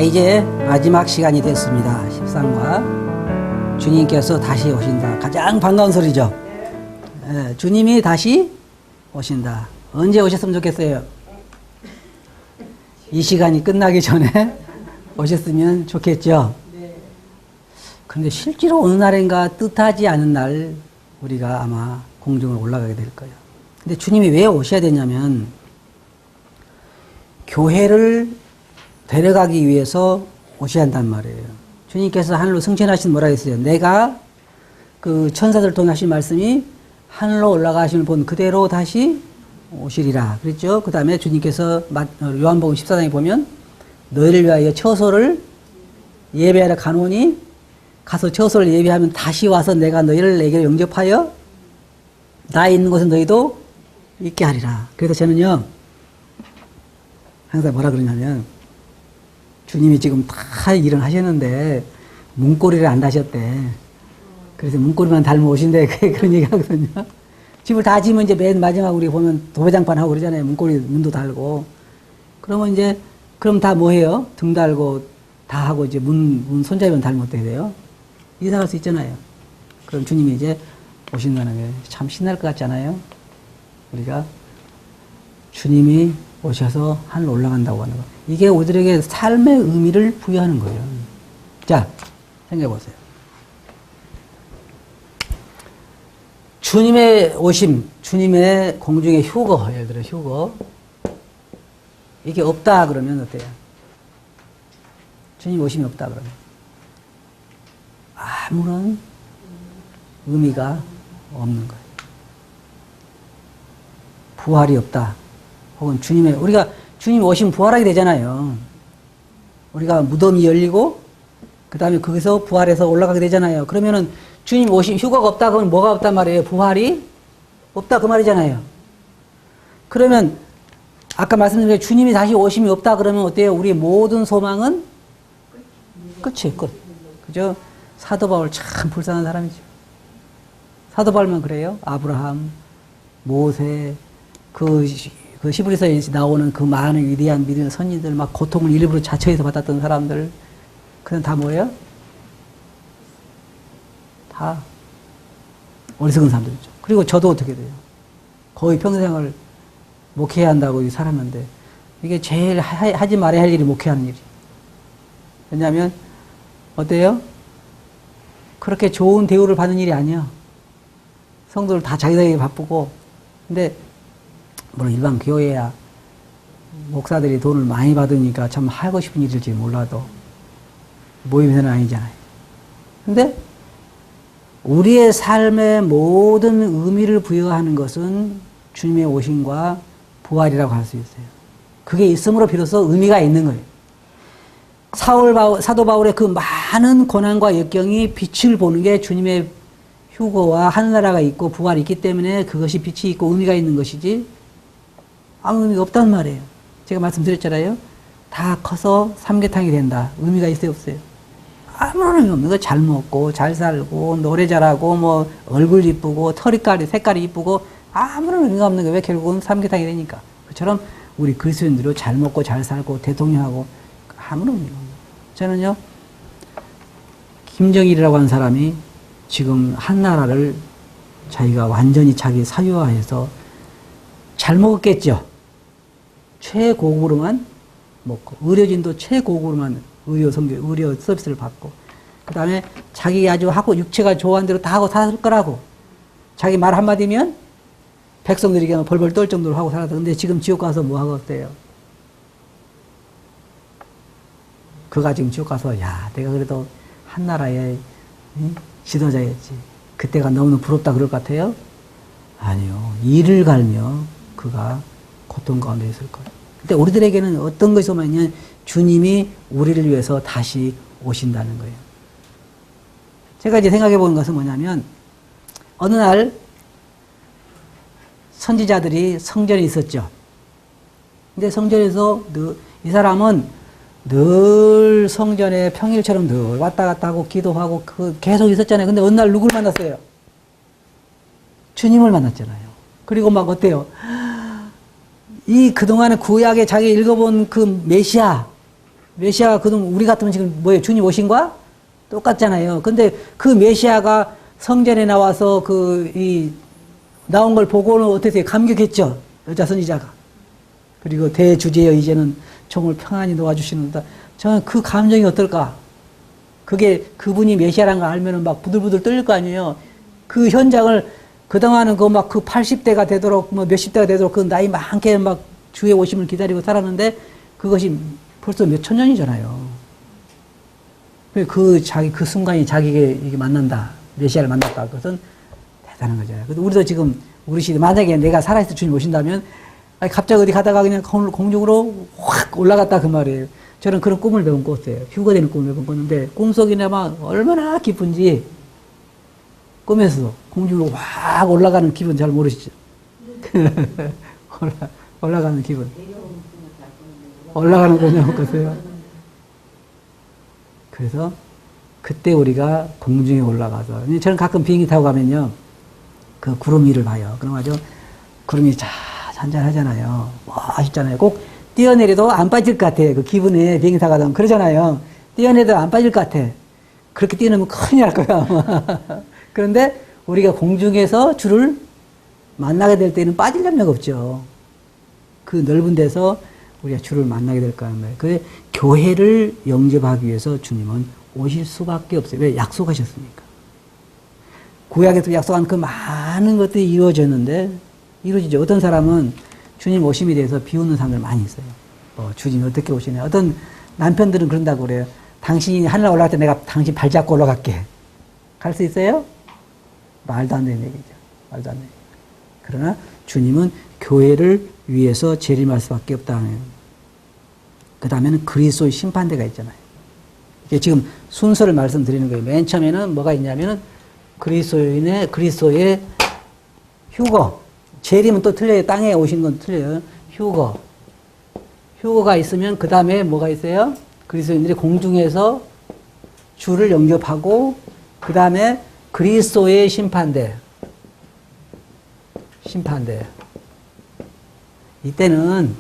이제 마지막 시간이 됐습니다. 13과 주님께서 다시 오신다. 가장 반가운 소리죠. 예, 주님이 다시 오신다. 언제 오셨으면 좋겠어요? 이 시간이 끝나기 전에 오셨으면 좋겠죠. 그런데 실제로 어느 날인가 뜻하지 않은 날 우리가 아마 공중을 올라가게 될 거예요. 근데 주님이 왜 오셔야 되냐면 교회를 데려가기 위해서 오셔야 한단 말이에요. 주님께서 하늘로 승천하신 뭐라 했어요? 내가 그 천사들 통해 하신 말씀이 하늘로 올라가심을 본 그대로 다시 오시리라 그랬죠. 그 다음에 주님께서 요한복음 14장에 보면 너희를 위하여 처소를 예배하러 가노니 가서 처소를 예배하면 다시 와서 내가 너희를 내게 영접하여 나 있는 곳에 너희도 있게 하리라. 그래서 저는요 항상 뭐라 그러냐면 주님이 지금 다 일을 하셨는데 문고리를 안 다셨대. 그래서 문고리만 달면 오신대. 그런 얘기 하거든요. 집을 다 지으면 이제 맨 마지막 우리 보면 도배장판 하고 그러잖아요. 문고리 문도 달고. 그러면 이제 그럼 다 뭐 해요? 등 달고 다 하고 이제 문 손잡이만 달면 어떻게 돼요? 이사 갈 수 있잖아요. 그럼 주님이 이제 오신다는 게 참 신날 것 같잖아요. 우리가 주님이 오셔서 하늘로 올라간다고 하는 거. 이게 우리들에게 삶의 의미를 부여하는 거예요. 자, 생각해 보세요. 주님의 오심, 주님의 공중의 휴거, 예를 들어 휴거. 이게 없다 그러면 어때요? 주님 오심이 없다 그러면 아무런 의미가 없는 거예요. 부활이 없다. 혹은 우리가 주님 오시면 부활하게 되잖아요. 우리가 무덤이 열리고, 그 다음에 거기서 부활해서 올라가게 되잖아요. 그러면은 주님 오심, 휴가가 없다, 그러면 뭐가 없단 말이에요? 부활이 없다, 그 말이잖아요. 그러면, 아까 말씀드린 주님이 다시 오심이 없다, 그러면 어때요? 우리의 모든 소망은 끝이에요, 끝. 그죠? 사도 바울 참 불쌍한 사람이죠. 사도 바울만 그래요. 아브라함, 모세, 그 히브리서에 나오는 그 많은 위대한 믿음의 선진들, 막 고통을 일부러 자처해서 받았던 사람들, 그건 다 뭐예요? 다 어리석은 사람들이죠. 그리고 저도 어떻게 돼요? 거의 평생을 목회해야 한다고 살았는데, 이게 제일 하지 말아야 할 일이 목회하는 일이. 왜냐하면, 어때요? 그렇게 좋은 대우를 받는 일이 아니야. 성도들 다 자기들에게 바쁘고, 근데, 물론 일반 교회야 목사들이 돈을 많이 받으니까 참 하고 싶은 일일지 몰라도 모임에서는 아니잖아요. 근데 우리의 삶의 모든 의미를 부여하는 것은 주님의 오심과 부활이라고 할 수 있어요. 그게 있음으로 비로소 의미가 있는 거예요. 사도 바울의 그 많은 고난과 역경이 빛을 보는 게 주님의 휴거와 하늘나라가 있고 부활이 있기 때문에 그것이 빛이 있고 의미가 있는 것이지 아무 의미가 없단 말이에요. 제가 말씀드렸잖아요. 다 커서 삼계탕이 된다. 의미가 있어요, 없어요? 아무런 의미 없는 거. 잘 먹고, 잘 살고, 노래 잘하고, 뭐, 얼굴 이쁘고, 색깔이 이쁘고, 아무런 의미가 없는 거예요. 왜 결국은 삼계탕이 되니까. 그처럼 우리 그리스도인들도 잘 먹고, 잘 살고, 대통령하고, 아무런 의미가 없는 거예요. 저는요, 김정일이라고 하는 사람이 지금 한 나라를 자기가 완전히 자기 사유화해서 잘 먹었겠죠. 최고급으로만 먹고, 의료진도 최고급으로만 의료 서비스를 받고, 그 다음에 자기 아주 하고 육체가 좋아한 대로 다 하고 살았을 거라고. 자기 말 한마디면 백성들이 그냥 벌벌 떨 정도로 하고 살았다. 근데 지금 지옥 가서 뭐 하고 어때요? 그가 지금 지옥 가서, 야, 내가 그래도 한 나라의 지도자였지. 그때가 너무 부럽다 그럴 것 같아요? 아니요. 이를 갈며 그가 고통 가운데 있을 거예요. 근데 우리들에게는 어떤 것이 오면요, 주님이 우리를 위해서 다시 오신다는 거예요. 제가 이제 생각해 보는 것은 뭐냐면, 어느 날 선지자들이 성전에 있었죠. 근데 성전에서 이 사람은 늘 성전에 평일처럼 늘 왔다 갔다 하고 기도하고 계속 있었잖아요. 근데 어느 날 누굴 만났어요? 주님을 만났잖아요. 그리고 막 어때요? 이 그동안에 구약에 자기 읽어본 그 메시아, 메시아가 그동 우리 같으면 지금 뭐예요? 주님 오신 거야? 똑같잖아요. 근데 그 메시아가 성전에 나와서 나온 걸 보고는 어땠어요? 감격했죠? 여자 선지자가. 그리고 대주제여 이제는 종을 평안히 놓아주시는다. 저는 그 감정이 어떨까? 그게 그분이 메시아라는 걸 알면은 막 부들부들 떨릴 거 아니에요. 그 현장을 그동안은 그 80대가 되도록 몇십 대가 되도록 그 나이 많게 막 주의 오심을 기다리고 살았는데 그것이 벌써 몇천 년이잖아요. 그 순간이 자기에게 이게 만난다. 메시아를 만났다. 그것은 대단한 거잖아요. 그래서 우리도 지금 우리 시대 만약에 내가 살아있을 주님 오신다면 갑자기 어디 가다가 그냥 공중으로 확 올라갔다 그 말이에요. 저는 그런 꿈을 매번 꿨어요. 휴가 되는 꿈을 매번 꿨는데 꿈속이나마 얼마나 기쁜지 꿈에서도 공중으로 확 올라가는 기분 잘 모르시죠? 올라가는 기분. 올라가는 꿈을 못 꿨어요. 그래서 그때 우리가 공중에 올라가서 저는 가끔 비행기 타고 가면요 그 구름 위를 봐요. 그럼 아주 구름이 잔잔하잖아요. 멋있잖아요. 꼭 뛰어내려도 안 빠질 것 같아. 그 기분에 비행기 타고 가면 그러잖아요. 뛰어내려도 안 빠질 것 같아. 그렇게 뛰어내면 큰일 날 거야. 그런데 우리가 공중에서 주를 만나게 될 때는 빠질 염려가 없죠. 그 넓은 데서 우리가 주를 만나게 될 거란 말이에요. 그 교회를 영접하기 위해서 주님은 오실 수밖에 없어요. 왜? 약속하셨으니까. 구약에서 약속한 그 많은 것들이 이루어졌는데 이루어지죠. 어떤 사람은 주님 오심에 대해서 비웃는 사람들 많이 있어요. 주님이 어떻게 오시냐. 어떤 남편들은 그런다고 그래요. 당신이 하늘 올라갈 때 내가 당신 발잡고 올라갈게. 갈 수 있어요? 말도 안 되는 얘기죠. 말도 안 되는 얘기. 그러나 주님은 교회를 위해서 재림할 수밖에 없다는. 그 다음에는 그리스도의 심판대가 있잖아요. 이게 지금 순서를 말씀드리는 거예요. 맨 처음에는 뭐가 있냐면은 그리스도의 휴거. 재림은 또 틀려요. 땅에 오신 건 틀려요. 휴거가 있으면 그 다음에 뭐가 있어요? 그리스도인들이 공중에서 주를 영접하고 그 다음에 그리스도의 심판대. 이때는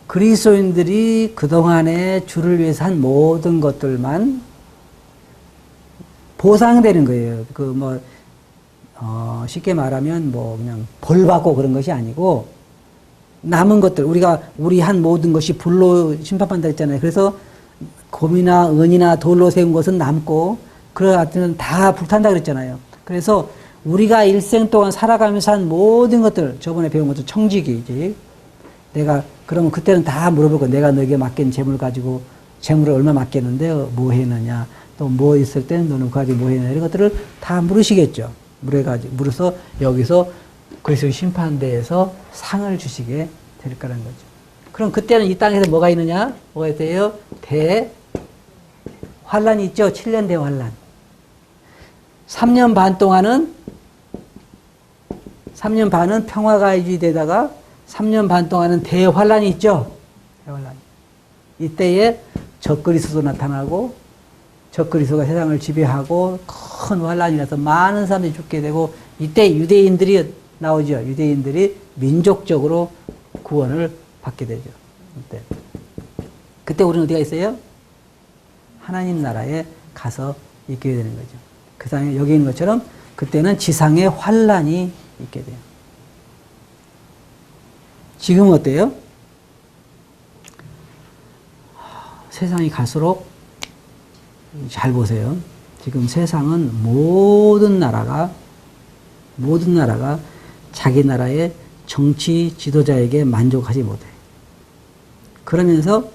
그리스도인들이 그동안에 주를 위해서 한 모든 것들만 보상되는 거예요. 쉽게 말하면 그냥 벌 받고 그런 것이 아니고 남은 것들, 우리 한 모든 것이 불로 심판받는다 했잖아요. 그래서 금이나 은이나 돌로 세운 것은 남고, 그러한 다 불탄다 그랬잖아요. 그래서 우리가 일생 동안 살아가면서 한 모든 것들, 저번에 배운 것도 청지기지. 그러면 그때는 다 물어볼 거예요. 내가 너에게 맡긴 재물 가지고, 재물을 얼마 맡겼는데 뭐 했느냐. 또 뭐 있을 때 너는 그거 가지고 뭐 했느냐. 이런 것들을 다 물으시겠죠. 물어서 여기서 그리스도의 심판대에서 상을 주시게 될 거라는 거죠. 그럼 그때는 이 땅에서 뭐가 있느냐? 뭐가 있어요? 환란이 있죠? 7년 대환란. 3년 반은 평화가 유지되다가 3년 반 동안은 대환란이 있죠? 대환란. 이때에 적그리스도 나타나고 적그리스도가 세상을 지배하고 큰 환란이 나서 많은 사람들이 죽게 되고 이때 유대인들이 나오죠. 유대인들이 민족적으로 구원을 받게 되죠. 그때 우리는 어디가 있어요? 하나님 나라에 가서 있게 되는 거죠. 그 다음에 여기 있는 것처럼 그때는 지상에 환란이 있게 돼요. 지금은 어때요? 세상이 갈수록 잘 보세요. 지금 세상은 모든 나라가 자기 나라의 정치 지도자에게 만족하지 못해. 그러면서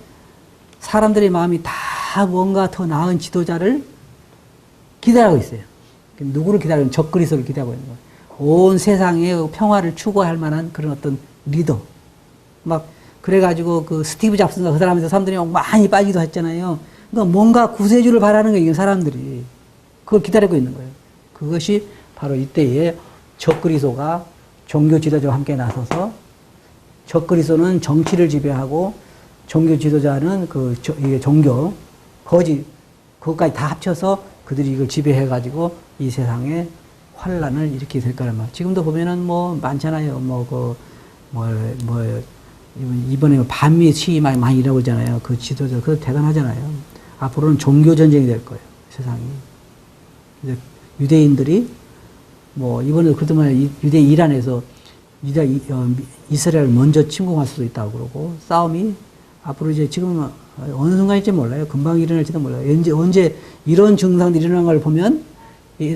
사람들의 마음이 다 뭔가 더 나은 지도자를 기다리고 있어요. 누구를 기다리는? 적그리스도를 기다리고 있는 거예요. 온 세상의 평화를 추구할 만한 그런 어떤 리더. 그래가지고 스티브 잡스가 그 사람들이 많이 빠지기도 했잖아요. 그러니까 뭔가 구세주를 바라는 거예요, 사람들이. 그걸 기다리고 있는 거예요. 그것이 바로 이때에 적그리스도가 종교 지도자와 함께 나서서 적그리스도는 정치를 지배하고 종교 지도자는 종교, 거짓, 그것까지 다 합쳐서 그들이 이걸 지배해가지고 이 세상에 환란을 일으키게 될 거란 말이에요. 지금도 보면은 많잖아요. 이번에 반미 시위 많이 일어나잖아요. 그 지도자, 그거 대단하잖아요. 앞으로는 종교전쟁이 될 거예요. 세상이. 이제 유대인들이, 이번에 그동안 이란에서 이스라엘을 먼저 침공할 수도 있다고 그러고, 싸움이 앞으로 이제 지금 어느 순간일지 몰라요. 금방 일어날지도 몰라요. 언제 이런 증상들이 일어나는 걸 보면,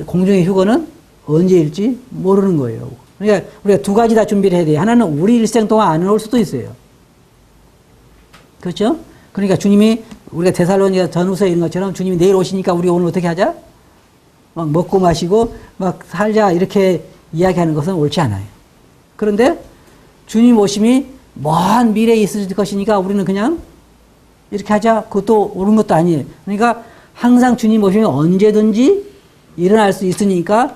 공중의 휴거는 언제일지 모르는 거예요. 그러니까 우리가 두 가지 다 준비를 해야 돼요. 하나는 우리 일생 동안 안 올 수도 있어요. 그렇죠? 그러니까 주님이 우리가 데살로니가 전후서에 이런 것처럼 주님이 내일 오시니까 우리 오늘 어떻게 하자? 막 먹고 마시고 막 살자 이렇게 이야기하는 것은 옳지 않아요. 그런데 주님 오심이 먼 미래에 있을 것이니까 우리는 그냥 이렇게 하자. 그것도 옳은 것도 아니에요. 그러니까 항상 주님 오심이 언제든지 일어날 수 있으니까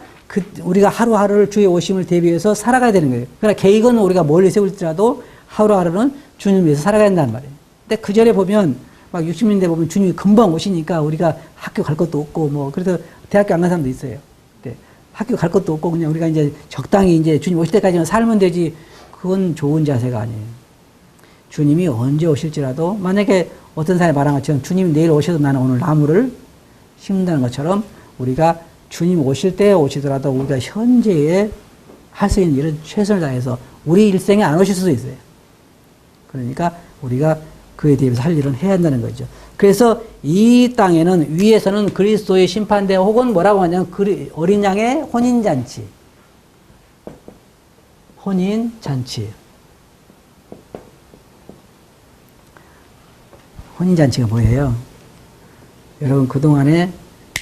우리가 하루하루를 주의 오심을 대비해서 살아가야 되는 거예요. 그러나 계획은 우리가 멀리 세울지라도 하루하루는 주님 위해서 살아가야 된단 말이에요. 근데 그 전에 보면 막 60년대 보면 주님이 금방 오시니까 우리가 학교 갈 것도 없고 그래서 대학교 안 간 사람도 있어요. 네. 학교 갈 것도 없고 그냥 우리가 이제 적당히 이제 주님 오실 때까지는 살면 되지. 그건 좋은 자세가 아니에요. 주님이 언제 오실지라도 만약에 어떤 사람이 말한 것처럼 주님이 내일 오셔도 나는 오늘 나무를 심는다는 것처럼 우리가 주님 오실 때 오시더라도 우리가 현재에 할 수 있는 일은 최선을 다해서 우리 일생에 안 오실 수도 있어요. 그러니까 우리가 그에 대해서 할 일은 해야 한다는 거죠. 그래서 이 땅에는 위에서는 그리스도의 심판대 혹은 뭐라고 하냐면 어린 양의 혼인잔치. 혼인잔치. 혼인잔치가 뭐예요? 여러분 그동안에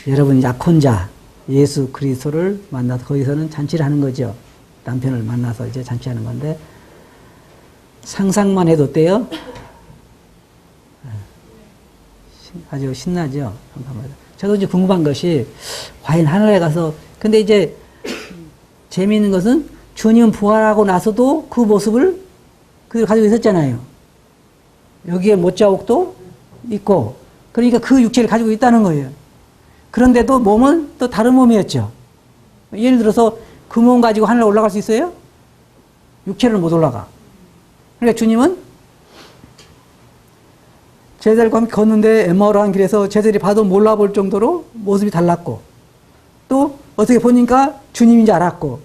여러분 약혼자 예수 그리스도를 만나서 거기서는 잔치를 하는 거죠. 남편을 만나서 이제 잔치하는 건데 상상만 해도 어때요? 아주 신나죠. 저도 이제 궁금한 것이 과연 하늘에 가서 근데 이제 재미있는 것은 주님 부활하고 나서도 그 모습을 그대로 가지고 있었잖아요. 여기에 못자국도 있고 그러니까 그 육체를 가지고 있다는 거예요. 그런데도 몸은 또 다른 몸이었죠. 예를 들어서 그 몸 가지고 하늘 올라갈 수 있어요? 육체를 못 올라가. 그러니까 주님은 제자들과 함께 걷는데 엠마오로 한 길에서 제자들이 봐도 몰라볼 정도로 모습이 달랐고 또 어떻게 보니까 주님인지 알았고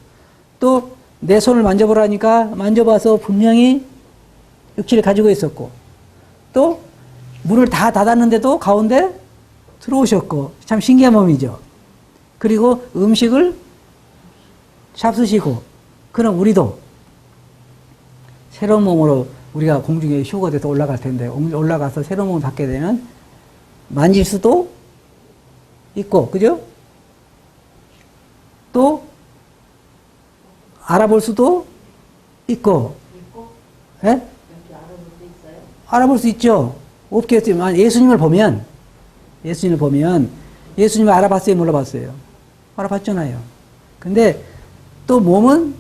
또 내 손을 만져보라니까 만져봐서 분명히 육체를 가지고 있었고 또 문을 다 닫았는데도 가운데 들어오셨고 참 신기한 몸이죠. 그리고 음식을 잡수시고 그럼 우리도 새로운 몸으로 우리가 공중에 휴거돼서 올라갈 텐데 올라가서 새로운 몸을 받게 되면 만질 수도 있고 그죠? 또 알아볼 수도 있고 예? 알아볼 수 있어요? 알아볼 수 있죠. 없겠지만 예수님을 보면 예수님을 알아봤어요? 몰라봤어요? 알아봤잖아요. 근데 또 몸은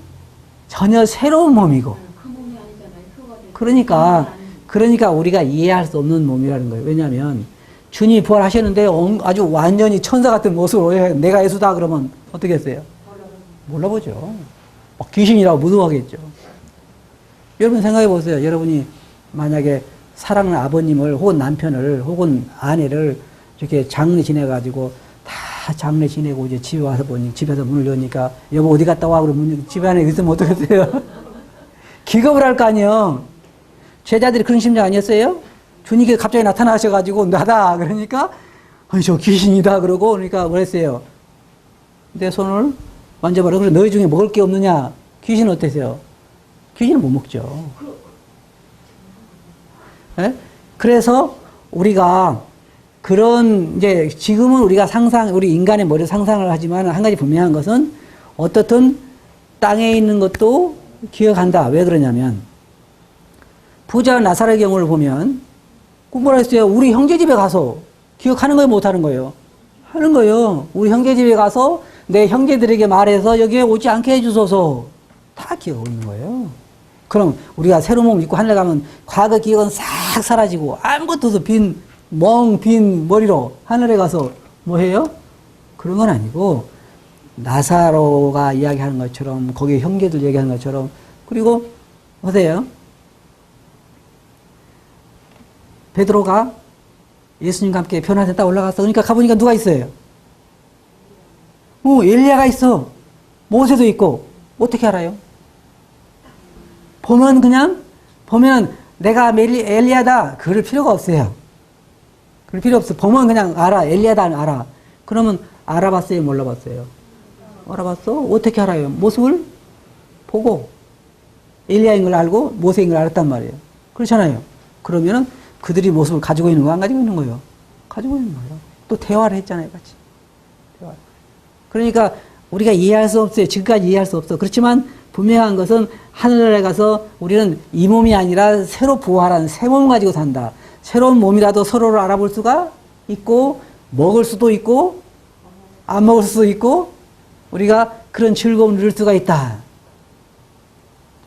전혀 새로운 몸이고 그 몸이 아니잖아요. 그러니까 우리가 이해할 수 없는 몸이라는 거예요. 왜냐하면 주님이 부활하셨는데 아주 완전히 천사 같은 모습으로 내가 예수다 그러면 어떻게 했어요? 몰라보죠. 귀신이라고 무서워하겠죠. 여러분 생각해 보세요. 여러분이 만약에 사랑하는 아버님을 혹은 남편을 혹은 아내를 이렇게 장례 지내가지고 다 장례 지내고 이제 집에 와서 보니 집에서 문을 여니까 여보 어디 갔다 와 그러면 집 안에 있으면 어떡하세요? 기겁을 할 거 아니에요. 제자들이 그런 심정 아니었어요? 주님께서 갑자기 나타나셔가지고 나다 그러니까 아니 저 귀신이다 그러고 그러니까 뭐랬어요? 내 손을 만져봐라. 그래 너희 중에 먹을 게 없느냐? 귀신은 어떠세요? 귀신은 못 먹죠. 네? 그래서 우리가 그런 이제 지금은 우리가 우리 인간의 머리로 상상을 하지만 한 가지 분명한 것은 어떻든 땅에 있는 것도 기억한다. 왜 그러냐면 부자 나사로의 경우를 보면 뭐라 했어요? 우리 형제 집에 가서 기억하는 거예요? 못하는 거예요? 하는 거예요. 우리 형제 집에 가서 내 형제들에게 말해서 여기에 오지 않게 해주소서. 다 기억하고 있는 거예요. 그럼 우리가 새로운 몸 입고 하늘 가면 과거 기억은 싹 사라지고 아무것도 없어 빈 머리로 하늘에 가서 뭐 해요? 그런 건 아니고 나사로가 이야기하는 것처럼 거기에 형제들 얘기하는 것처럼 그리고 보세요. 베드로가 예수님과 함께 변화됐다 올라갔어. 그러니까 가보니까 누가 있어요? 엘리야가 있어. 모세도 있고. 어떻게 알아요? 보면 내가 엘리야다. 그럴 필요가 없어요. 그럴 필요 없어. 보면 그냥 알아. 엘리야다 알아. 그러면 알아봤어요? 몰라봤어요? 알아봤어? 어떻게 알아요? 모습을 보고 엘리야인 걸 알고 모세인 걸 알았단 말이에요. 그렇잖아요. 그러면은 그들이 모습을 가지고 있는 거 안 가지고 있는 거예요? 가지고 있는 거예요. 또 대화를 했잖아요, 같이. 대화. 그러니까 우리가 이해할 수 없어요. 지금까지 이해할 수 없어. 그렇지만 분명한 것은 하늘에 가서 우리는 이 몸이 아니라 새로 부활한 새 몸을 가지고 산다. 새로운 몸이라도 서로를 알아볼 수가 있고 먹을 수도 있고 안 먹을 수도 있고 우리가 그런 즐거움을 누릴 수가 있다.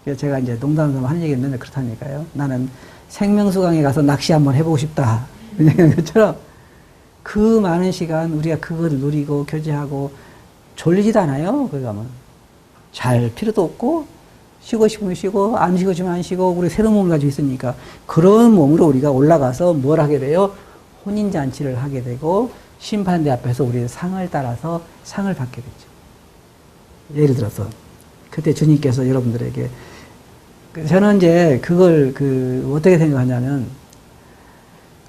그래서 제가 이제 농담삼아 하는 얘기는 맨날 그렇다니까요. 나는 생명수강에 가서 낚시 한번 해보고 싶다. 그런 것처럼 그 많은 시간 우리가 그거를 누리고 교제하고 졸리지도 않아요. 거기 가면. 잘 필요도 없고 쉬고 싶으면 쉬고 안 쉬고 싶으면 안 쉬고 우리 새로운 몸을 가지고 있으니까 그런 몸으로 우리가 올라가서 뭘 하게 돼요? 혼인잔치를 하게 되고 심판대 앞에서 우리의 상을 따라서 상을 받게 되죠. 예를 들어서 그때 주님께서 여러분들에게 저는 이제 그걸 어떻게 생각하냐면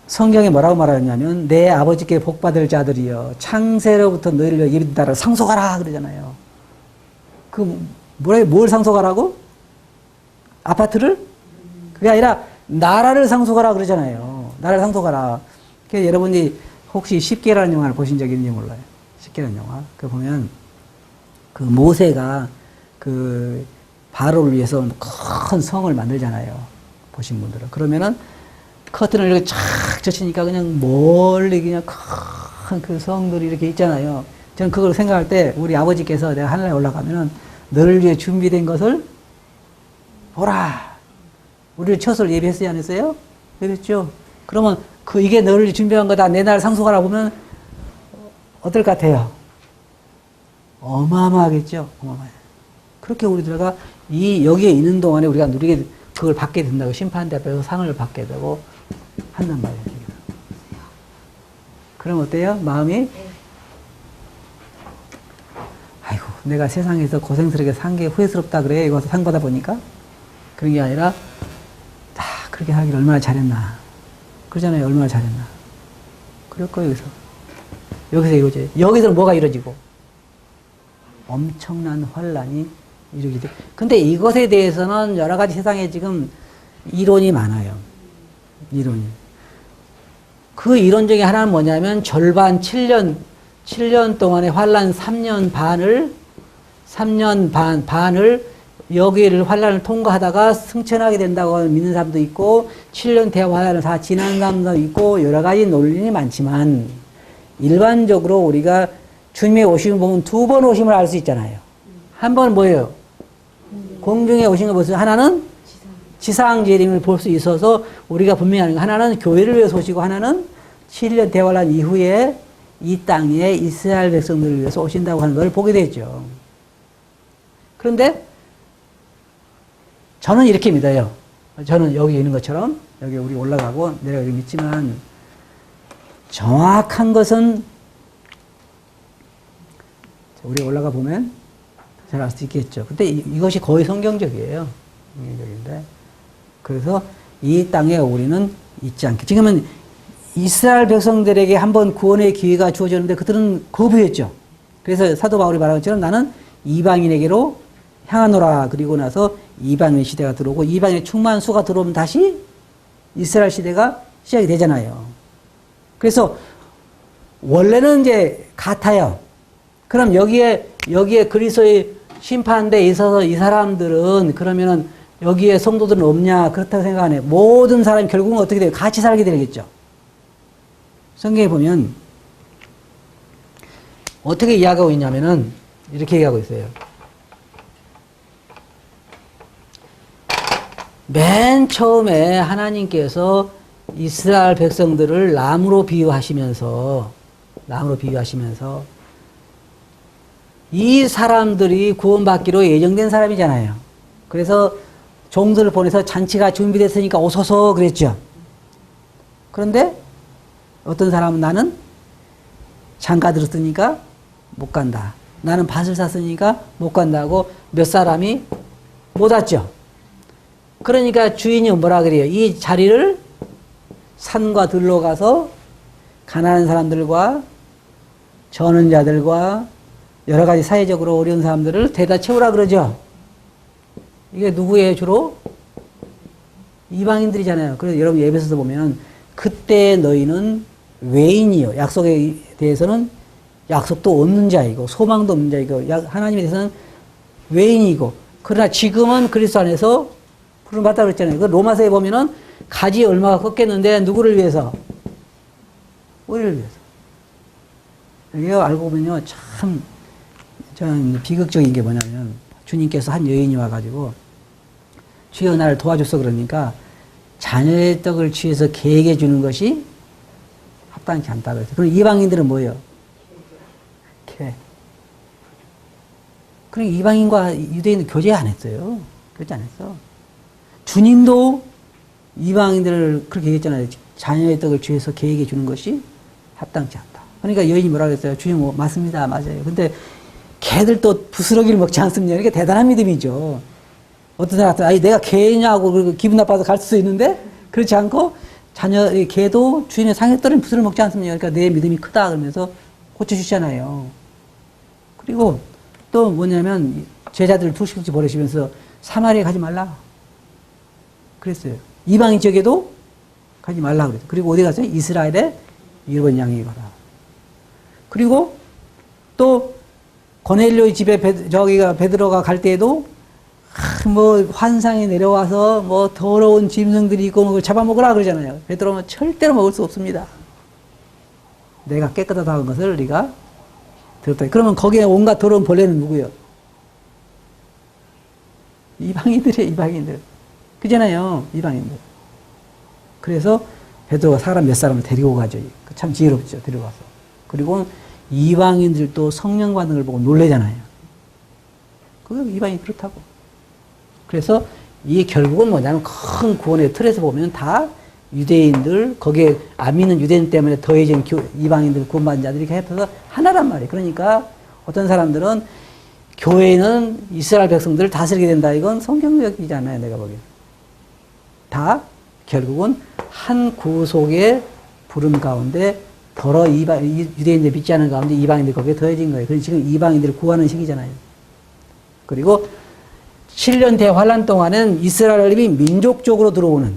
성경에 뭐라고 말하냐면 내 아버지께 복받을 자들이여 창세로부터 너희를 이룬 나라를 상속하라 그러잖아요. 뭘 상속하라고? 아파트를? 그게 아니라 나라를 상속하라 그러잖아요. 나라를 상속하라. 그래서 여러분이 혹시 10개라는 영화를 보신 적 있는지 몰라요. 10개라는 영화. 그 보면 그 모세가 그 바로를 위해서 큰 성을 만들잖아요. 보신 분들은. 그러면은 커튼을 이렇게 쫙 젖히니까 그냥 멀리 그냥 큰 그 성들이 이렇게 있잖아요. 저는 그걸 생각할 때 우리 아버지께서 내가 하늘에 올라가면은 너를 위해 준비된 것을 보라. 우리를 처소를 예배했어요, 안 했어요? 예배했죠? 그러면 이게 너를 위해 준비한 거다. 내 날 상속하라 보면 어떨 것 같아요? 어마어마하겠죠? 어마어마해. 그렇게 우리들가 여기에 있는 동안에 우리가 누리게, 그걸 받게 된다고 심판대 앞에서 상을 받게 되고 한단 말이에요. 그럼 어때요? 마음이? 아이고, 내가 세상에서 고생스럽게 산 게 후회스럽다 그래. 이거 상 받아보니까? 그런 게 아니라, 그렇게 하길 얼마나 잘했나. 그러잖아요. 얼마나 잘했나. 그럴 거예요, 여기서. 여기서 이거지. 여기서 뭐가 이루어지고? 엄청난 환란이 이루게 돼. 근데 이것에 대해서는 여러 가지 세상에 지금 이론이 많아요. 이론이. 그 이론 중에 하나는 뭐냐면 절반 7년 동안의 환란 3년 반을 여기를 환란을 통과하다가 승천하게 된다고 믿는 사람도 있고 7년 대화 환란을 다 지난 사람도 있고 여러 가지 논리는 많지만 일반적으로 우리가 주님의 오심을 보면 두 번 오심을 알 수 있잖아요. 한 번은 뭐예요? 공중에 오신 걸 보세요. 하나는 지상 재림을 볼 수 있어서 우리가 분명히 아는 거. 하나는 교회를 위해서 오시고 하나는 7년 대환란 이후에 이 땅에 이스라엘 백성들을 위해서 오신다고 하는 걸 보게 되죠. 그런데 저는 이렇게 믿어요. 저는 여기 있는 것처럼 여기 우리 올라가고 내려가기 믿지만 정확한 것은 우리 올라가 보면 잘 알 수 있겠죠. 근데 이것이 거의 성경적이에요. 성경적인데. 그래서 이 땅에 우리는 있지 않게. 지금은 이스라엘 백성들에게 한번 구원의 기회가 주어졌는데 그들은 거부했죠. 그래서 사도 바울이 말한 것처럼 나는 이방인에게로 향하노라. 그리고 나서 이방인 시대가 들어오고 이방인의 충만수가 들어오면 다시 이스라엘 시대가 시작이 되잖아요. 그래서 원래는 이제 같아요. 그럼 여기에 그리스도의 심판대에 있어서 이 사람들은 그러면은 여기에 성도들은 없냐? 그렇다고 생각 안 해요. 모든 사람이 결국은 어떻게 돼요? 같이 살게 되겠죠. 성경에 보면 어떻게 이야기하고 있냐면은 이렇게 얘기하고 있어요. 맨 처음에 하나님께서 이스라엘 백성들을 나무로 비유하시면서 이 사람들이 구원받기로 예정된 사람이잖아요. 그래서 종들을 보내서 잔치가 준비됐으니까 오소서 그랬죠. 그런데 어떤 사람은 나는 장가 들었으니까 못 간다. 나는 밭을 샀으니까 못 간다고 몇 사람이 못 왔죠. 그러니까 주인이 뭐라 그래요? 이 자리를 산과 들로 가서 가난한 사람들과 전원자들과 여러 가지 사회적으로 어려운 사람들을 데려다 채우라 그러죠. 이게 누구예요, 주로? 이방인들이잖아요. 그래서 여러분 예배에서 보면 그때 너희는 외인이요. 약속에 대해서는 약속도 없는 자이고 소망도 없는 자이고 하나님에 대해서는 외인이고 그러나 지금은 그리스도 안에서 부름 받다 그랬잖아요. 그 로마서에 보면은 가지 얼마가 꺾였는데 누구를 위해서? 우리를 위해서. 이거 알고 보면요 참 저는 비극적인 게 뭐냐면 주님께서 한 여인이 와가지고 주여 나를 도와줘서 그러니까 자녀의 떡을 취해서 개에게 주는 것이 합당치 않다 그랬어요. 그럼 이방인들은 뭐예요? 개. 그러니까 이방인과 유대인은 교제 안 했어요. 교제 안 했어. 주님도 이방인들을 그렇게 얘기했잖아요. 자녀의 떡을 취해서 개에게 주는 것이 합당치 않다. 그러니까 여인이 뭐라 그랬어요? 주님, 맞습니다. 맞아요. 근데 개들도 부스러기를 먹지 않습니다. 이게 대단한 믿음이죠. 어떤 사람한테, 아니, 내가 개냐고 그리고 기분 나빠서 갈 수도 있는데, 그렇지 않고, 개도 주인의 상했더니 부스를 먹지 않습니다. 그러니까 내 믿음이 크다. 그러면서 고쳐주시잖아요. 그리고 또 뭐냐면, 제자들을 두식씩 버리시면서 사마리에 가지 말라. 그랬어요. 이방인 지역에도 가지 말라 그랬어요. 그리고 어디 갔어요? 이스라엘의 일본 양이 가라. 그리고 또 고넬료의 집에 베드로가 갈 때에도 뭐 환상이 내려와서 뭐 더러운 짐승들이 있고 그걸 잡아먹으라 그러잖아요. 베드로는 절대로 먹을 수 없습니다. 내가 깨끗하다는 것을 네가 들었다. 그러면 거기에 온갖 더러운 벌레는 누구예요? 이방인들이에요. 이방인들. 그잖아요. 이방인들. 그래서 베드로가 사람 몇 사람을 데리고 가죠. 참 지혜롭죠. 데리고 가서. 그리고 이방인들도 성령 받는 걸 보고 놀래잖아요. 그게 이방인이 그렇다고. 그래서 이게 결국은 뭐냐면 큰 구원의 틀에서 보면 다 유대인들, 거기에 안 믿는 유대인 때문에 더해진 이방인들 구원받은 자들이 합해서 하나란 말이에요. 그러니까 어떤 사람들은 교회는 이스라엘 백성들을 다스리게 된다. 이건 성경적이잖아요. 내가 보기엔. 다 결국은 한 구속의 부름 가운데 유대인들 믿지 않은 가운데 이방인들 거기에 더해진 거예요. 그래서 지금 이방인들을 구하는 시기잖아요. 그리고 7년 대환란 동안은 이스라엘이 민족적으로 들어오는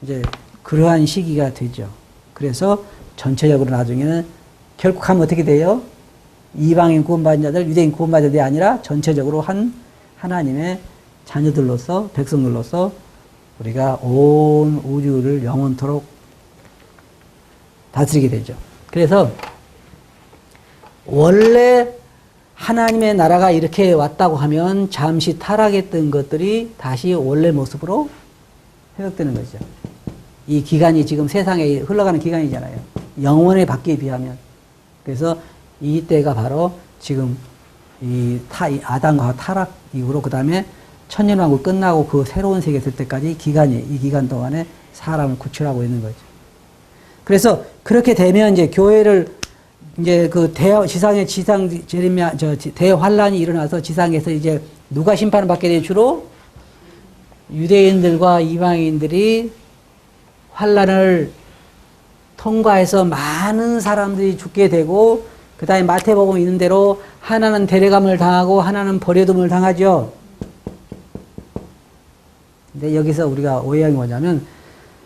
이제 그러한 시기가 되죠. 그래서 전체적으로 나중에는 결국 하면 어떻게 돼요? 이방인 구원받은 자들, 유대인 구원받은 자들이 아니라 전체적으로 한 하나님의 자녀들로서, 백성들로서 우리가 온 우주를 영원토록 다스리게 되죠. 그래서 원래 하나님의 나라가 이렇게 왔다고 하면 잠시 타락했던 것들이 다시 원래 모습으로 회복되는 거죠. 이 기간이 지금 세상에 흘러가는 기간이잖아요. 영원의 받기에 비하면. 그래서 이때가 바로 지금 이 아담과 타락 이후로 그 다음에 천년왕국 끝나고 그 새로운 세계 될 때까지 이 기간 동안에 사람을 구출하고 있는 거죠. 그래서 그렇게 되면 이제 교회를 이제 그 대환란이 일어나서 지상에서 이제 누가 심판을 받게 되죠? 주로 유대인들과 이방인들이 환란을 통과해서 많은 사람들이 죽게 되고 그 다음에 마태복음 있는 대로 하나는 데려감을 당하고 하나는 버려둠을 당하죠. 근데 여기서 우리가 오해한 게 뭐냐면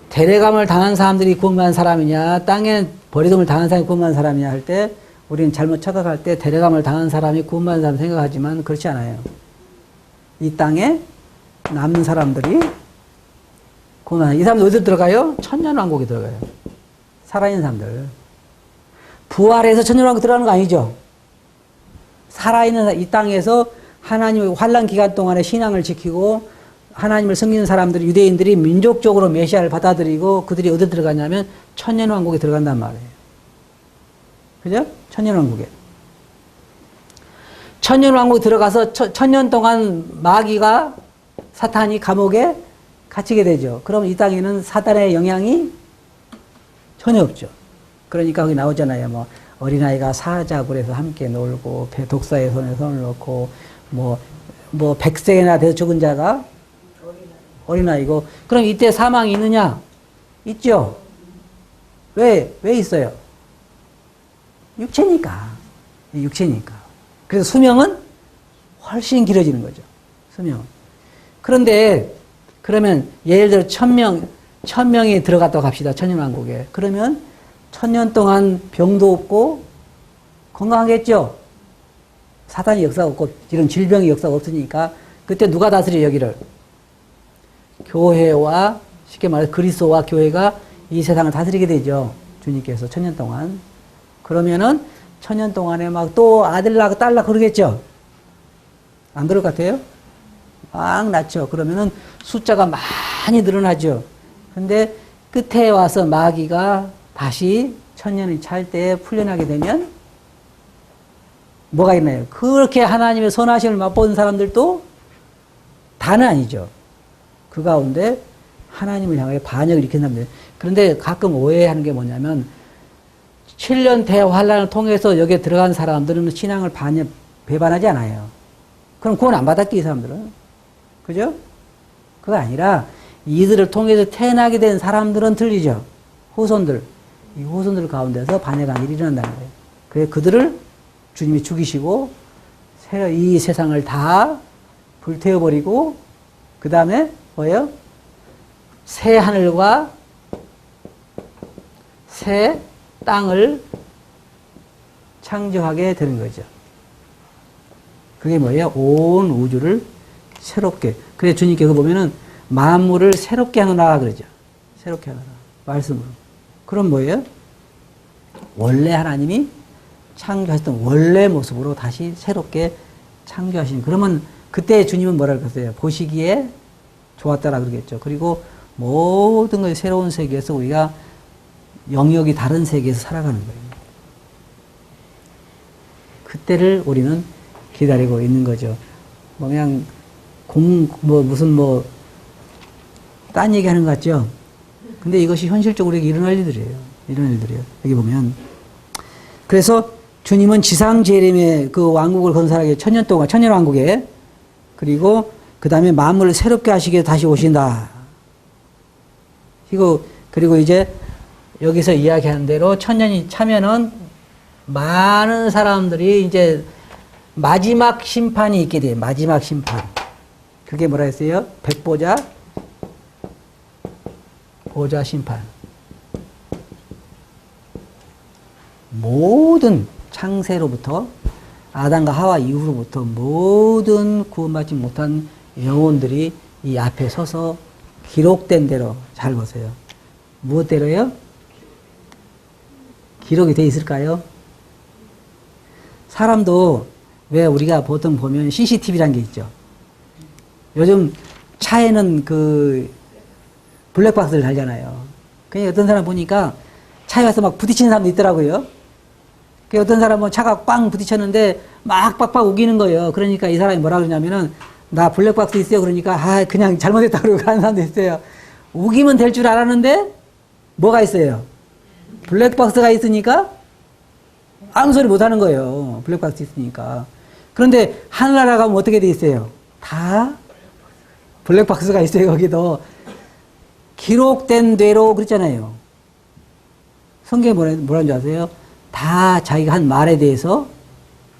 데려감을 당한 사람들이 구원받은 사람이냐 땅에 버려둠을 당한 사람이 구원받은 사람이냐 할 때 우리는 잘못 착각할 때 데려감을 당한 사람이 구원받은 사람 생각하지만 그렇지 않아요. 이 땅에 남는 사람들이 구원받는 이 사람들 어디로 들어가요? 천년왕국에 들어가요. 살아있는 사람들. 부활해서 천년왕국 들어가는 거 아니죠. 살아있는 이 땅에서 하나님의 환란 기간 동안에 신앙을 지키고 하나님을 섬기는 사람들이 유대인들이 민족적으로 메시아를 받아들이고 그들이 어디 들어가냐면 천년왕국에 들어간단 말이에요. 그죠? 천년왕국에. 천년왕국에 들어가서 천년 동안 마귀가 사탄이 감옥에 갇히게 되죠. 그럼 이 땅에는 사탄의 영향이 전혀 없죠. 그러니까 거기 나오잖아요. 뭐 어린아이가 사자굴에서 함께 놀고 독사의 손에 손을 넣고 뭐 100세나 돼서 죽은 자가 어린아이고. 그럼 이때 사망이 있느냐? 있죠. 왜 있어요? 육체니까. 육체니까. 그래서 수명은 훨씬 길어지는 거죠. 수명은. 그런데 그러면 예를 들어 1000명이 들어갔다고 합시다. 천년왕국에. 그러면 1000년 동안 병도 없고 건강하겠죠? 사단이 역사가 없고 이런 질병이 역사가 없으니까 그때 누가 다스려 여기를? 교회와 쉽게 말해서 그리스도와 교회가 이 세상을 다스리게 되죠. 주님께서 1000년 동안. 그러면은 1000년 동안에 막 또 아들 낳고 딸 낳고 그러겠죠? 안 그럴 것 같아요? 막 낳죠. 그러면은 숫자가 많이 늘어나죠. 근데 끝에 와서 마귀가 다시 1000년이 찰 때 풀려나게 되면 뭐가 있나요? 그렇게 하나님의 선하심을 맛본 사람들도 다는 아니죠. 그 가운데 하나님을 향해 반역을 일으킨 사람들. 그런데 가끔 오해하는 게 뭐냐면 7년 대환란을 통해서 여기에 들어간 사람들은 신앙을 배반하지 않아요. 그럼 구원 안 받았기 이 사람들은. 그죠? 그거 아니라 이들을 통해서 태어나게 된 사람들은 틀리죠. 후손들. 이 후손들 가운데서 반역한 일이 일어난다는 거예요. 그래서 그들을 주님이 죽이시고 이 세상을 다 불태워버리고 그 다음에 뭐예요? 새 하늘과 새 땅을 창조하게 되는 거죠. 그게 뭐예요? 온 우주를 새롭게. 그래서 주님께서 보면은 만물을 새롭게 하노라 그러죠. 새롭게 하노라. 말씀으로. 그럼 뭐예요? 원래 하나님이 창조하셨던 원래 모습으로 다시 새롭게 창조하신. 그러면 그때 주님은 뭐라 그랬어요? 보시기에 좋았다라 그러겠죠. 그리고 모든 것이 새로운 세계에서 우리가 영역이 다른 세계에서 살아가는 거예요. 그때를 우리는 기다리고 있는 거죠. 뭐 그냥 딴 얘기 하는 것 같죠? 근데 이것이 현실적으로 일어날 일들이에요. 여기 보면. 그래서 주님은 지상 재림의 그 왕국을 건설하게 1000년 동안, 1000년 왕국에, 그리고 그 다음에 만물을 새롭게 하시기에 다시 오신다. 그리고 이제 여기서 이야기하는 대로 1000년이 차면은 많은 사람들이 이제 마지막 심판이 있게 돼요. 마지막 심판. 그게 뭐라 했어요? 백보자 보좌 심판. 모든 창세로부터 아담과 하와 이후로부터 모든 구원받지 못한 영혼들이 이 앞에 서서 기록된 대로, 잘 보세요. 무엇대로요? 기록이 돼 있을까요? 사람도 왜 우리가 보통 보면 CCTV라는 게 있죠. 요즘 차에는 그 블랙박스를 달잖아요. 그러니까 어떤 사람 보니까 차에 가서 막 부딪히는 사람도 있더라고요. 어떤 사람은 차가 꽝 부딪혔는데 막 빡빡 우기는 거예요. 그러니까 이 사람이 뭐라 그러냐면은 나 블랙박스 있어요. 그러니까 그냥 잘못했다 그러고 가는 사람도 있어요. 우기면 될 줄 알았는데 뭐가 있어요? 블랙박스가 있으니까 아무 소리 못 하는 거예요. 블랙박스 있으니까. 그런데 하늘나라 가면 어떻게 돼 있어요? 다 블랙박스가 있어요. 거기도. 기록된 대로 그랬잖아요. 성경에 뭐라는 줄 아세요? 다 자기가 한 말에 대해서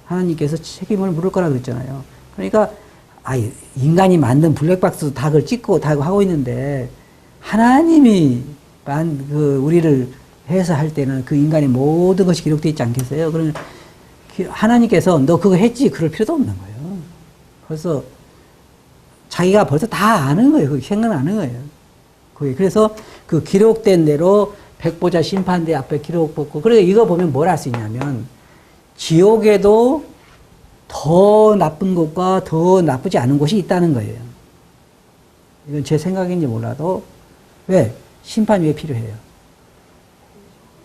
하나님께서 책임을 물을 거라 그랬잖아요. 그러니까 인간이 만든 블랙박스도 다 그걸 찍고 다 하고 있는데 하나님이 우리를 해서 할 때는 그 인간의 모든 것이 기록되어 있지 않겠어요? 그러면 하나님께서 너 그거 했지? 그럴 필요도 없는 거예요. 벌써 자기가 벌써 다 아는 거예요. 생각나는 거예요. 그래서 그 기록된 대로 백보자 심판대 앞에 기록 뽑고, 그래서 이거 보면 뭘 알 수 있냐면 지옥에도 더 나쁜 곳과 더 나쁘지 않은 곳이 있다는 거예요. 이건 제 생각인지 몰라도 왜? 심판이 왜 필요해요?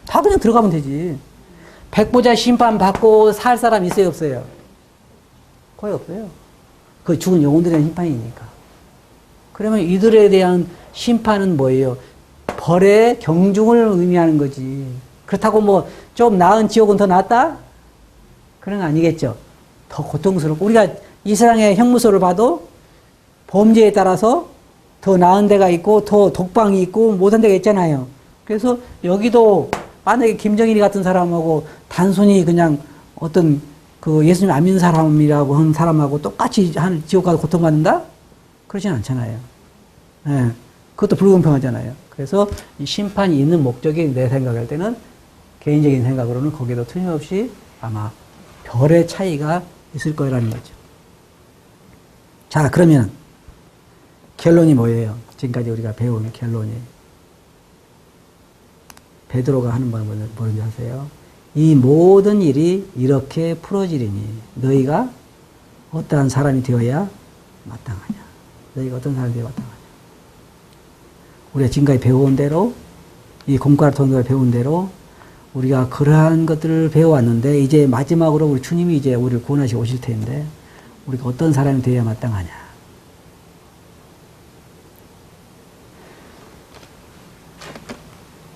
다 그냥 들어가면 되지. 백보자 심판 받고 살 사람 있어요, 없어요? 거의 없어요. 그 죽은 영혼들에 대한 심판이니까. 그러면 이들에 대한 심판은 뭐예요? 벌의 경중을 의미하는 거지. 그렇다고 뭐 좀 나은 지옥은 더 낫다? 그런 거 아니겠죠. 더 고통스럽고 우리가 이 세상의 형무소를 봐도 범죄에 따라서 더 나은 데가 있고 더 독방이 있고 못한 데가 있잖아요. 그래서 여기도 만약에 김정일이 같은 사람하고 단순히 그냥 어떤 그 예수님 안 믿는 사람이라고 하는 사람하고 똑같이 한 지옥 가서 고통받는다? 그러진 않잖아요. 예. 그것도 불공평하잖아요. 그래서 이 심판이 있는 목적이 내 생각할 때는 개인적인 생각으로는 거기에도 틀림없이 아마 별의 차이가 있을 거라는 거죠. 자, 그러면 결론이 뭐예요? 지금까지 우리가 배운 결론이. 베드로가 하는 말은 뭐든지 아세요? 이 모든 일이 이렇게 풀어지리니 너희가 어떠한 사람이 되어야 마땅하냐. 너희가 어떤 사람이 되어야 마땅하냐. 우리가 지금까지 배워온 대로 이 공과를 통해서 배운 대로 우리가 그러한 것들을 배워왔는데 이제 마지막으로 우리 주님이 이제 우리를 구원하시고 오실 텐데 우리가 어떤 사람이 되어야 마땅하냐.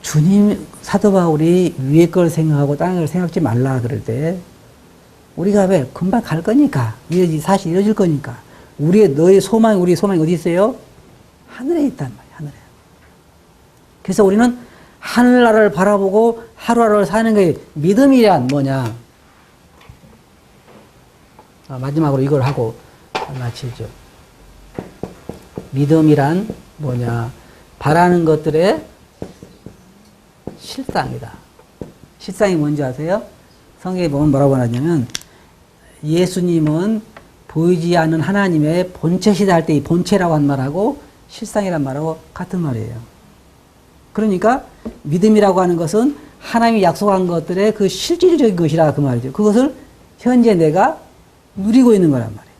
주님 사도 바울이 위에 걸 생각하고 땅의 걸 생각지 말라 그럴 때 우리가 왜 금방 갈 거니까 사실 이루어질 거니까 너의 소망 우리의 소망이 어디 있어요? 하늘에 있단 말이야. 하늘에. 그래서 우리는 하늘나라를 바라보고 하루하루를 사는 게 믿음이란 뭐냐. 마지막으로 이걸 하고 마치죠. 믿음이란 뭐냐. 바라는 것들의 실상이다. 실상이 뭔지 아세요? 성경에 보면 뭐라고 하냐면 예수님은 보이지 않는 하나님의 본체시다 할 때 이 본체라고 한 말하고 실상이란 말하고 같은 말이에요. 그러니까 믿음이라고 하는 것은 하나님이 약속한 것들의 그 실질적인 것이라 그 말이죠. 그것을 현재 내가 누리고 있는 거란 말이에요.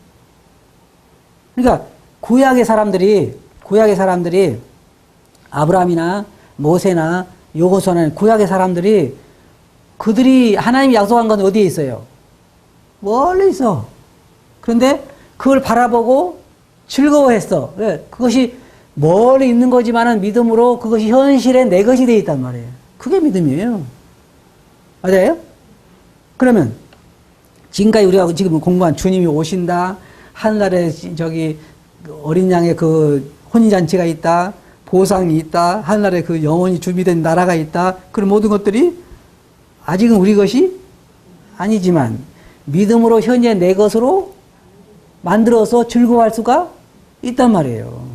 그러니까 구약의 사람들이 아브라함이나 모세나 여호수아나 구약의 사람들이 그들이 하나님이 약속한 건 어디에 있어요? 멀리 있어. 그런데 그걸 바라보고 즐거워했어. 왜? 그것이 멀리 있는 거지만은 믿음으로 그것이 현실에 내 것이 되어 있단 말이에요. 그게 믿음이에요. 맞아요? 그러면 지금까지 우리가 지금 공부한 주님이 오신다. 하늘나라에 어린 양의 그 혼인잔치가 있다. 보상이 있다. 하늘나라에 그 영원히 준비된 나라가 있다. 그런 모든 것들이 아직은 우리 것이 아니지만 믿음으로 현재 내 것으로 만들어서 즐거워할 수가 있단 말이에요.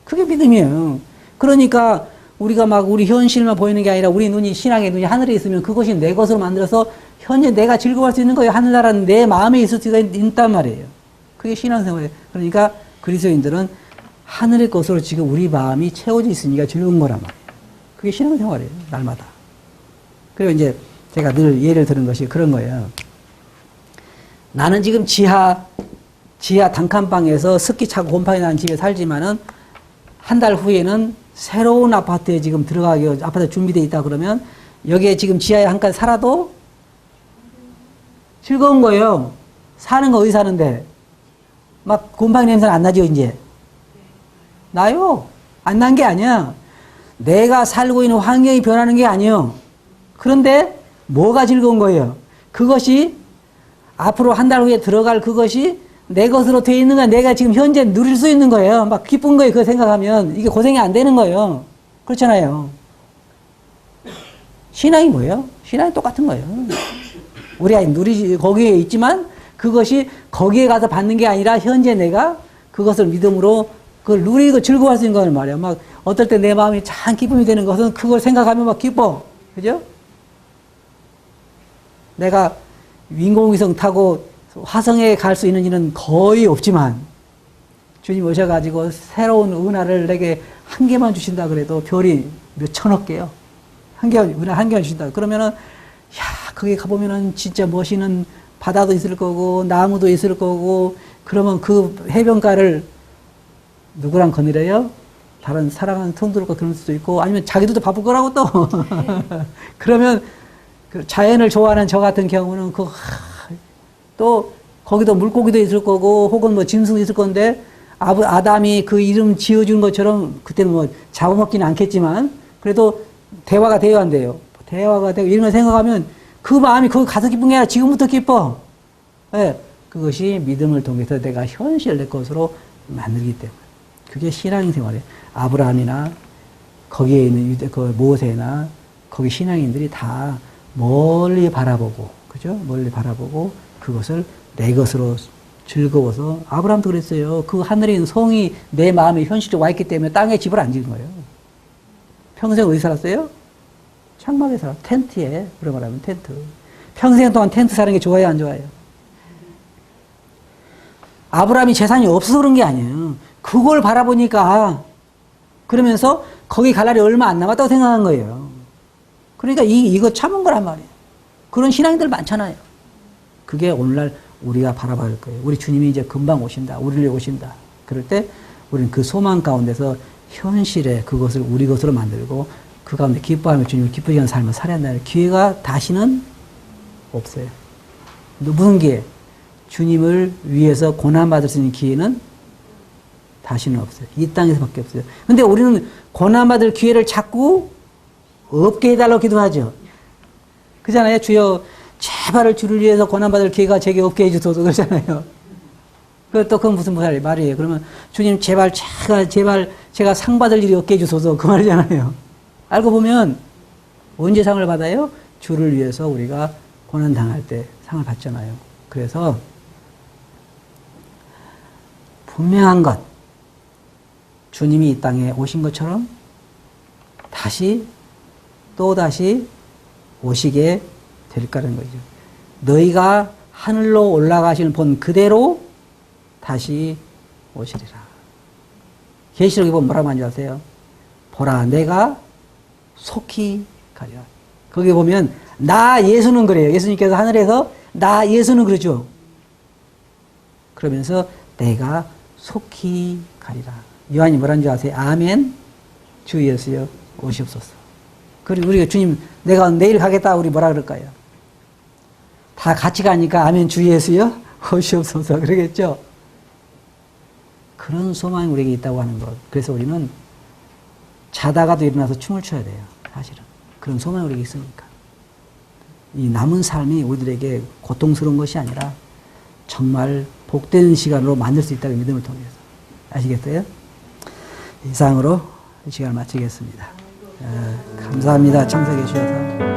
그게 믿음이에요. 그러니까 우리가 막 우리 현실만 보이는 게 아니라 우리 눈이 신앙의 눈이 하늘에 있으면 그것이 내 것으로 만들어서 현재 내가 즐거워할 수 있는 거예요. 하늘나라는 내 마음에 있을 수가 있단 말이에요. 그게 신앙생활이에요. 그러니까 그리스도인들은 하늘의 것으로 지금 우리 마음이 채워져 있으니까 즐거운 거란 말이에요. 그게 신앙생활이에요. 날마다. 그리고 이제 제가 늘 예를 들은 것이 그런 거예요. 나는 지금 지하 단칸방에서 습기 차고 곰팡이 나는 집에 살지만은 한 달 후에는 새로운 아파트에 지금 들어가기 아파트 준비되어 있다 그러면 여기에 지금 지하에 한 칸 살아도 즐거운 거예요. 사는 거 어디 사는데 막 곰팡이 냄새는 안 나죠 이제? 나요. 안 난 게 아니야. 내가 살고 있는 환경이 변하는 게 아니에요. 그런데 뭐가 즐거운 거예요? 그것이 앞으로 한 달 후에 들어갈 그것이 내 것으로 되어 있는 건 내가 지금 현재 누릴 수 있는 거예요. 막 기쁜 거예요. 그거 생각하면. 이게 고생이 안 되는 거예요. 그렇잖아요. 신앙이 뭐예요? 신앙이 똑같은 거예요. 우리가 거기에 있지만 그것이 거기에 가서 받는 게 아니라 현재 내가 그것을 믿음으로 그걸 누리고 즐거워할 수 있는 거란 말이에요. 막 어떨 때 내 마음이 참 기쁨이 되는 것은 그걸 생각하면 막 기뻐. 그죠? 내가 인공위성 타고 화성에 갈 수 있는 일은 거의 없지만 주님 오셔가지고 새로운 은하를 내게 한 개만 주신다 그래도 별이 몇 천억 개요. 은하 한 개만 주신다. 그러면은 야 거기 가보면은 진짜 멋있는 바다도 있을 거고 나무도 있을 거고 그러면 그 해변가를 누구랑 거느려요? 다른 사랑하는 성도들과 그럴 수도 있고 아니면 자기들도 바쁠 거라고 또 그러면 그 자연을 좋아하는 저 같은 경우는 또 거기도 물고기도 있을 거고 혹은 뭐 짐승도 있을 건데 아담이 그 이름 지어준 것처럼 그때는 뭐 잡아먹지는 않겠지만 그래도 대화가 되어야 한대요. 대화가 되고 이런 걸 생각하면 그 마음이 거기 가서 기쁜 게 아니라 지금부터 기뻐. 예, 그것이 믿음을 통해서 내가 현실 내 것으로 만들기 때문에. 그게 신앙생활이에요. 아브라함이나 거기에 있는 그 모세나 거기 신앙인들이 다 멀리 바라보고, 그죠? 멀리 바라보고 그것을 내 것으로 즐거워서 아브라함도 그랬어요. 그 하늘에 있는 성이 내 마음에 현실에 와 있기 때문에 땅에 집을 안 지은 거예요. 평생 어디 살았어요? 장막에 살았어요. 텐트에. 그런 말하면 텐트. 평생 동안 텐트 사는 게 좋아요, 안 좋아요? 아브라함이 재산이 없어서 그런 게 아니에요. 그걸 바라보니까 그러면서 거기 갈 날이 얼마 안 남았다고 생각한 거예요. 그러니까 이거 참은 거란 말이에요. 그런 신앙인들 많잖아요. 그게 오늘날 우리가 바라봐야 할 거예요. 우리 주님이 이제 금방 오신다. 우리를 위해 오신다. 그럴 때 우리는 그 소망 가운데서 현실에 그것을 우리 것으로 만들고 그 가운데 기뻐하며 주님을 기쁘게 하는 삶을 살아야 한다는 기회가 다시는 없어요. 무슨 기회? 주님을 위해서 고난받을 수 있는 기회는 다시는 없어요. 이 땅에서밖에 없어요. 근데 우리는 고난받을 기회를 자꾸 없게 해달라고 기도하죠. 그잖아요. 주여 제발 주를 위해서 고난받을 기회가 제게 없게 해주소서 그러잖아요. 그건 무슨 말이에요. 그러면 주님 제발 제가 상 받을 일이 없게 해주소서 그 말이잖아요. 알고 보면 언제 상을 받아요? 주를 위해서 우리가 고난 당할 때 상을 받잖아요. 그래서 분명한 것, 주님이 이 땅에 오신 것처럼 또다시 오시게 될 거라는 거죠. 너희가 하늘로 올라가시는 본 그대로 다시 오시리라. 계시록에 보면 뭐라고 하는지 아세요? 보라, 내가 속히 가리라. 거기 보면 나 예수는 그래요. 예수님께서 하늘에서 나 예수는 그러죠. 그러면서 내가 속히 가리라. 요한이 뭐라는 줄 아세요? 아멘. 주 예수여 오시옵소서. 그리고 우리가 주님 내가 내일 가겠다 우리 뭐라 그럴까요? 다 같이 가니까 아멘 주 예수여 오시옵소서 그러겠죠. 그런 소망이 우리에게 있다고 하는 것. 그래서 우리는 자다가도 일어나서 춤을 춰야 돼요. 사실은 그런 소망이 우리에게 있으니까. 이 남은 삶이 우리들에게 고통스러운 것이 아니라 정말 복된 시간으로 만들 수 있다는 믿음을 통해서. 아시겠어요? 이상으로 이 시간을 마치겠습니다. 감사합니다. 참석해 주셔서.